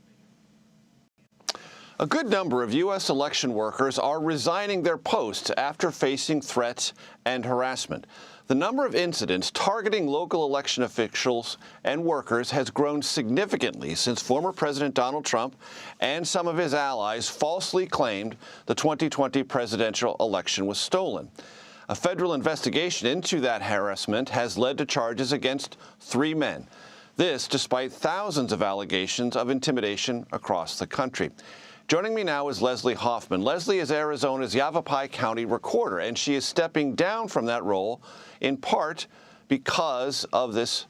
A good number of U.S. election workers are resigning their posts after facing threats and harassment. The number of incidents targeting local election officials and workers has grown significantly since former President Donald Trump and some of his allies falsely claimed the 2020 presidential election was stolen. A federal investigation into that harassment has led to charges against 3 men. This despite thousands of allegations of intimidation across the country. Joining me now is Leslie Hoffman. Leslie is Arizona's Yavapai County recorder, and she is stepping down from that role in part because of this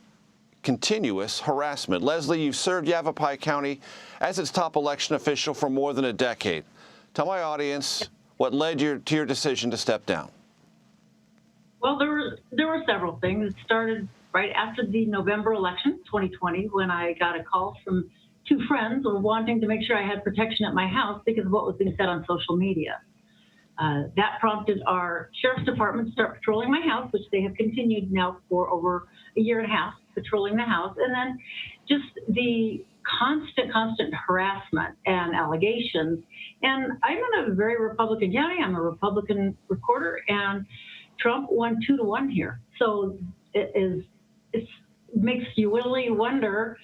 continuous harassment. Leslie, you've served Yavapai County as its top election official for more than a decade. Tell my audience what led to your decision to step down. Well, there were several things. It started right after the November election, 2020, when I got a call from 2 friends who were wanting to make sure I had protection at my house because of what was being said on social media. That prompted our sheriff's department to start patrolling my house, which they have continued now for over a year and a half, patrolling the house. And then just the constant harassment and allegations. And I'm in a very Republican county. I'm a Republican recorder, and Trump won 2-1 here. So it makes you really wonder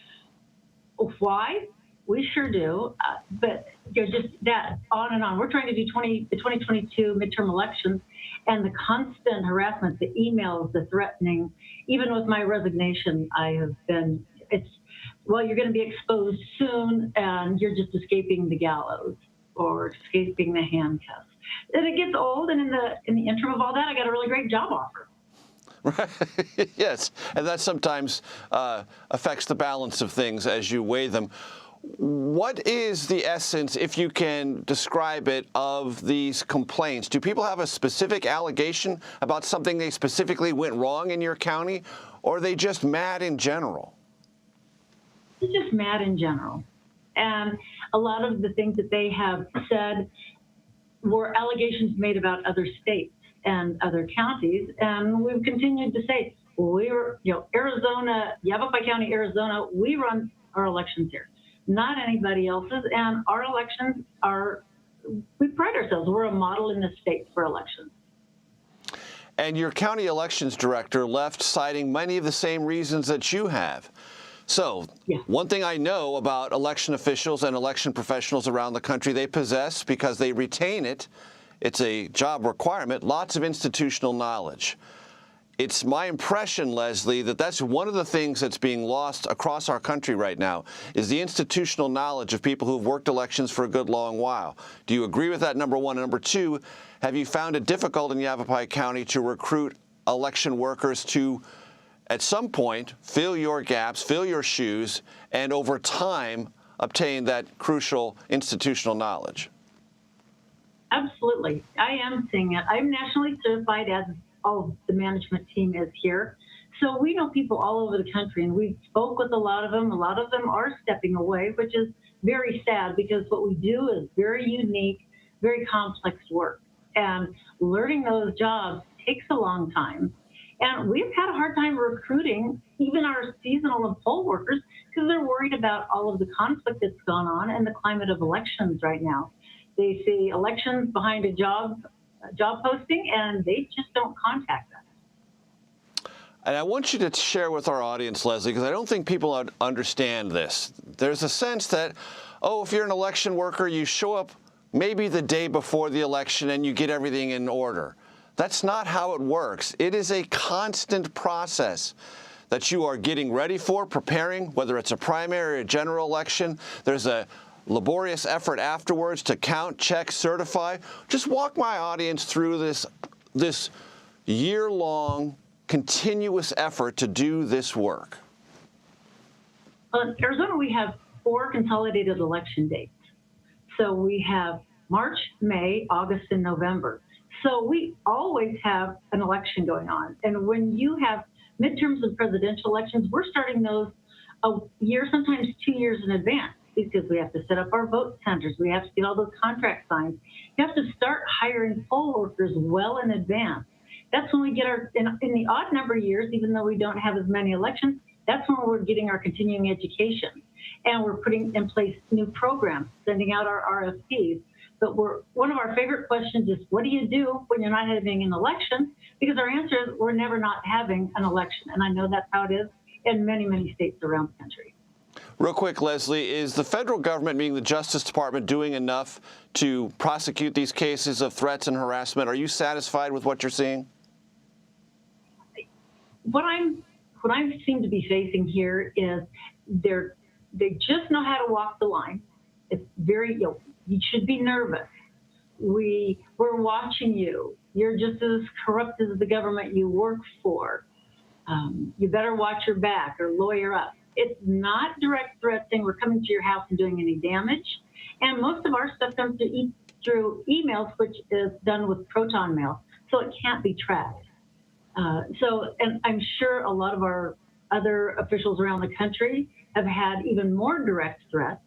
why. We sure do, but just that on and on. We're trying to do the 2022 midterm elections, and the constant harassment, the emails, the threatening. Even with my resignation, I have been. You're going to be exposed soon, and you're just escaping the gallows or escaping the handcuffs. And it gets old, and in the interim of all that, I got a really great job offer. Right. Yes, and that sometimes affects the balance of things as you weigh them. What is the essence, if you can describe it, of these complaints? Do people have a specific allegation about something they specifically went wrong in your county, or are they just mad in general? They're just mad in general. And a lot of the things that they have said were allegations made about other states and other counties, and we've continued to say, Arizona, Yavapai County, Arizona, we run our elections here, not anybody else's, and our elections we pride ourselves. We're a model in the state for elections. And your county elections director left citing many of the same reasons that you have. So one thing I know about election officials and election professionals around the country, they possess, because they retain it, it's a job requirement, lots of institutional knowledge. It's my impression, Leslie, that that's one of the things that's being lost across our country right now, is the institutional knowledge of people who've worked elections for a good long while. Do you agree with that, number one? And number two, have you found it difficult in Yavapai County to recruit election workers to at some point, fill your gaps, fill your shoes, and over time, obtain that crucial institutional knowledge? Absolutely. I am seeing it. I'm nationally certified, as all of the management team is here. So we know people all over the country, and we spoke with a lot of them. A lot of them are stepping away, which is very sad because what we do is very unique, very complex work. And learning those jobs takes a long time. And we've had a hard time recruiting even our seasonal and poll workers because they're worried about all of the conflict that's gone on and the climate of elections right now. They see elections behind a job posting, and they just don't contact us. And I want you to share with our audience, Leslie, because I don't think people understand this. There's a sense that, oh, if you're an election worker, you show up maybe the day before the election and you get everything in order. That's not how it works. It is a constant process that you are getting ready for, preparing, whether it's a primary or a general election. There's a laborious effort afterwards to count, check, certify. Just walk my audience through this year-long, continuous effort to do this work. In Arizona, we have 4 consolidated election dates. So we have March, May, August, and November. So we always have an election going on. And when you have midterms and presidential elections, we're starting those a year, sometimes 2 years in advance, because we have to set up our vote centers. We have to get all those contract signs. You have to start hiring poll workers well in advance. That's when we get in the odd number of years, even though we don't have as many elections, that's when we're getting our continuing education. And we're putting in place new programs, sending out our RFPs. But one of our favorite questions is, what do you do when you're not having an election? Because our answer is, we're never not having an election. And I know that's how it is in many, many states around the country. Real quick, Leslie, is the federal government, meaning the Justice Department, doing enough to prosecute these cases of threats and harassment? Are you satisfied with what you're seeing? What I seem to be facing here is they just know how to walk the line. It's very, you should be nervous. We're watching you. You're just as corrupt as the government you work for. You better watch your back or lawyer up. It's not direct threats saying we're coming to your house and doing any damage. And most of our stuff comes through emails, which is done with proton mail, so it can't be tracked. And I'm sure a lot of our other officials around the country have had even more direct threats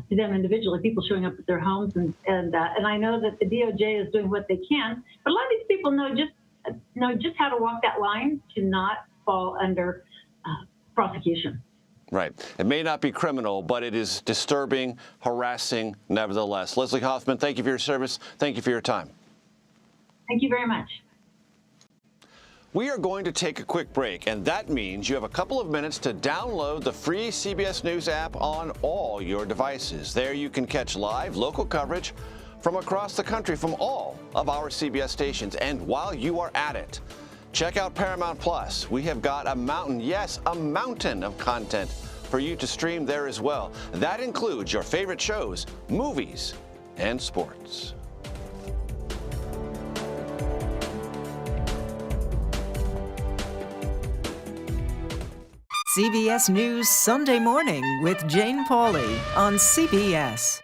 to them individually, people showing up at their homes. And I know that the DOJ is doing what they can, but a lot of these people know just how to walk that line to not fall under prosecution. Right. It may not be criminal, but it is disturbing, harassing, nevertheless. Leslie Hoffman, thank you for your service. Thank you for your time. Thank you very much. We are going to take a quick break, and that means you have a couple of minutes to download the free CBS News app on all your devices. There you can catch live local coverage from across the country from all of our CBS stations. And while you are at it, check out Paramount Plus. We have got a mountain, yes, a mountain of content for you to stream there as well. That includes your favorite shows, movies, and sports. CBS News Sunday Morning with Jane Pauley on CBS.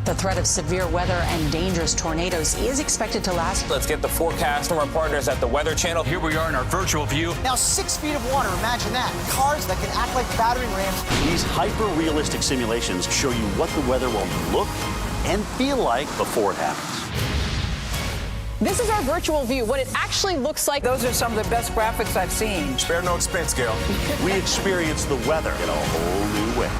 The threat of severe weather and dangerous tornadoes is expected to last. Let's get the forecast from our partners at the Weather Channel. Here we are in our virtual view. Now 6 feet of water, imagine that. Cars that can act like battering rams. These hyper-realistic simulations show you what the weather will look and feel like before it happens. This is our virtual view, what it actually looks like. Those are some of the best graphics I've seen. Spare no expense, Gail. We experience the weather in a whole new way.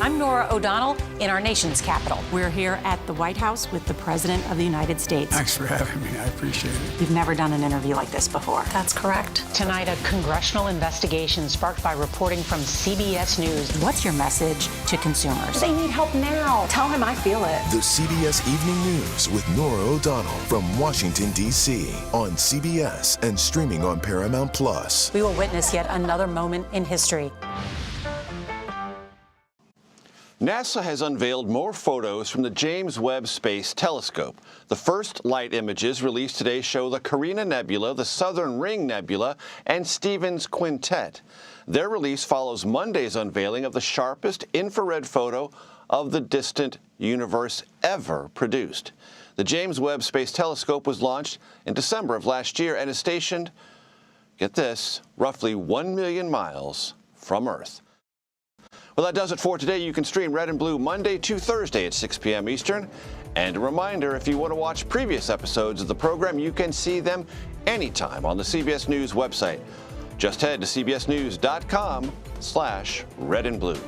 I'm Nora O'Donnell in our nation's capital. We're here at the White House with the President of the United States. Thanks for having me. I appreciate it. We've never done an interview like this before. That's correct. Tonight, a congressional investigation sparked by reporting from CBS News. What's your message to consumers? They need help now. Tell him I feel it. The CBS Evening News with Nora O'Donnell from Washington, D.C. on CBS and streaming on Paramount Plus. We will witness yet another moment in history. NASA has unveiled more photos from the James Webb Space Telescope. The first light images released today show the Carina Nebula, the Southern Ring Nebula, and Stephen's Quintet. Their release follows Monday's unveiling of the sharpest infrared photo of the distant universe ever produced. The James Webb Space Telescope was launched in December of last year and is stationed, get this, roughly 1 million miles from Earth. Well, that does it for today. You can stream Red and Blue Monday to Thursday at 6 p.m. Eastern. And a reminder, if you want to watch previous episodes of the program, you can see them anytime on the CBS News website. Just head to cbsnews.com/red and blue.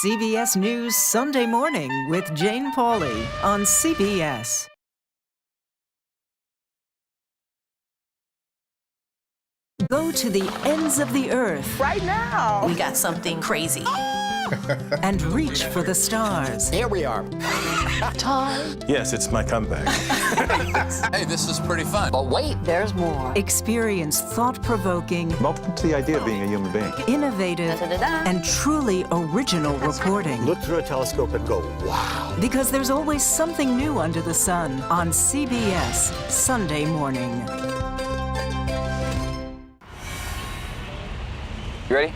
CBS News Sunday Morning with Jane Pauley on CBS. Go to the ends of the earth. Right now. We got something crazy. And reach for the stars. Here we are. Time. Yes, it's my comeback. Hey, this is pretty fun. But wait, there's more. Experience thought-provoking, Welcome to the idea of being a human being. innovative, and truly original reporting. Look through a telescope and go, wow. Because there's always something new under the sun on CBS Sunday Morning. You ready?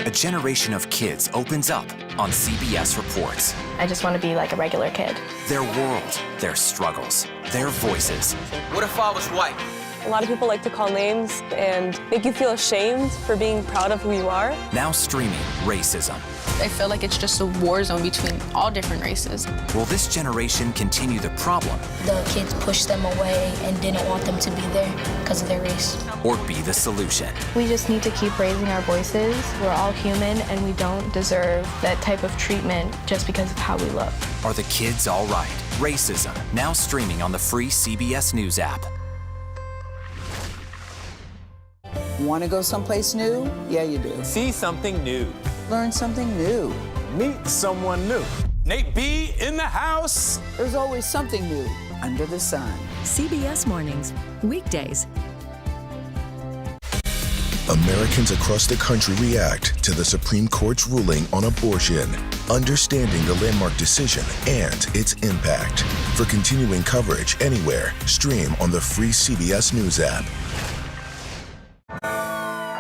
A generation of kids opens up on CBS Reports. I just want to be like a regular kid. Their world, their struggles, their voices. What if I was white? A lot of people like to call names and make you feel ashamed for being proud of who you are. Now streaming racism. I feel like it's just a war zone between all different races. Will this generation continue the problem? The kids pushed them away and didn't want them to be there because of their race. Or be the solution? We just need to keep raising our voices. We're all human and we don't deserve that type of treatment just because of how we look. Are the kids all right? Racism, now streaming on the free CBS News app. Want to go someplace new? Yeah, you do. See something new. Learn something new. Meet someone new. Nate B in the house. There's always something new under the sun. CBS Mornings, weekdays. Americans across the country react to the Supreme Court's ruling on abortion, understanding the landmark decision and its impact. For continuing coverage anywhere, stream on the free CBS News app.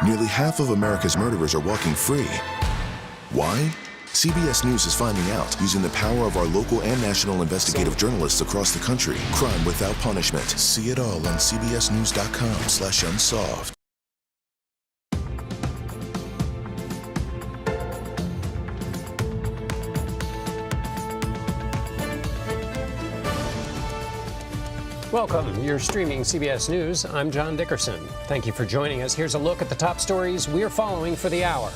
Nearly half of America's murderers are walking free. Why? CBS News is finding out using the power of our local and national investigative journalists across the country. Crime without punishment. See it all on cbsnews.com/unsolved. Welcome. You're streaming CBS News. I'm John Dickerson. Thank you for joining us. Here's a look at the top stories we're following for the hour.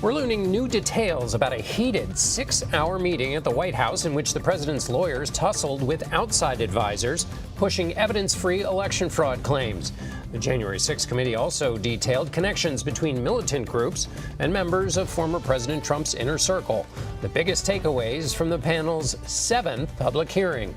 We're learning new details about a heated 6-hour meeting at the White House in which the president's lawyers tussled with outside advisors, pushing evidence-free election fraud claims. The January 6th committee also detailed connections between militant groups and members of former President Trump's inner circle. The biggest takeaways from the panel's 7th public hearing.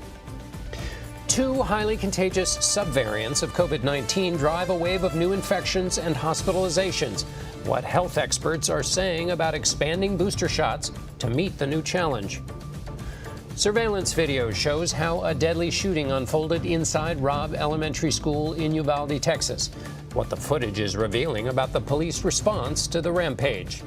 2 highly contagious subvariants of COVID-19 drive a wave of new infections and hospitalizations. What health experts are saying about expanding booster shots to meet the new challenge. Surveillance video shows how a deadly shooting unfolded inside Robb Elementary School in Uvalde, Texas. What the footage is revealing about the police response to the rampage.